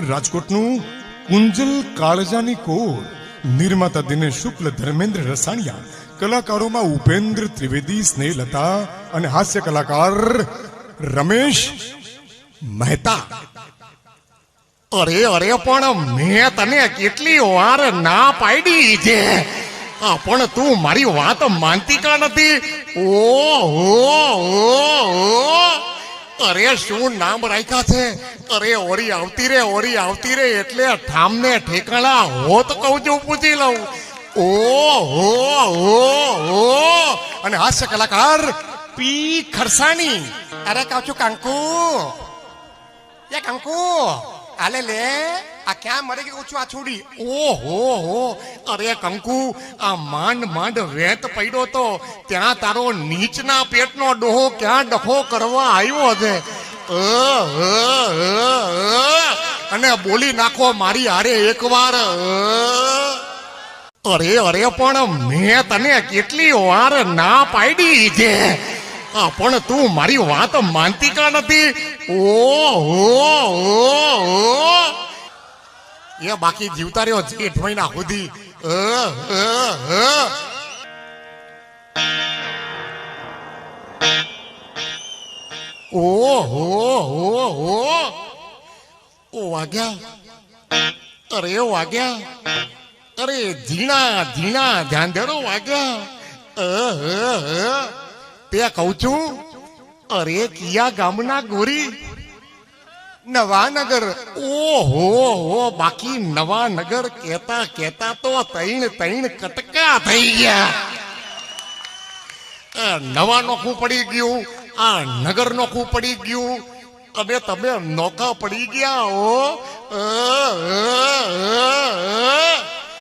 રાજકોટનું Kunjal કાળજાની core, નિર્માતા દિનેશ શુક્લ, ધર્મેન્દ્ર રસાણિયા, કલાકારોમાં ઉપેન્દ્ર ત્રિવેદી, સ્નેહલતા અને હાસ્ય કલાકાર રમેશ મહેતા. અરે અરે પણ મેં તને કેટલી વાર ના પાડી છે, પણ તું મારી વાત માનતી કા નથી? અરે શું નામ રાખ્યા છે? અરે ઓરી આવતી રે એટલે ઠામને ઠેકાણા હોત કહું છું, પૂછી લઉં. અને હાસ્ય કલાકાર પી ખરસાણી. અરે કહું છું કંકુ, એ કંકુ આલે લે, આ ક્યાં મરી ગયું છું આ છોડી? ઓહો, અરે કંકુ, આ માંડ વેત પડ્યો તો ત્યાં તારો નીચના પેટનો ડોહો ક્યાં ડખો કરવા આવ્યો છે. અને બોલી નાખો મારી હારે એકવાર. અરે પણ મેં તને કેટલી વાર ના પાડી છે, પણ તું મારી વાત માનતી કા નથી? એ બાકી જીવતા રહ્યો જેઠ મહિના સુધી. વાગ્યા, અરે વાગ્યા, અરે ઝીણા ઝાંઝરો વાગ્યા. તે કહું છું, અરે કિયા ગામના ગોરી નવાનગર. ઓહો, બાકી નવાનગર કેતા તો તૈણ કટકા થઈ ગયા. નવા નોખું પડી ગયું, આ નગર નોખું પડી ગયું, અને તમે નોખા પડી ગયા હો.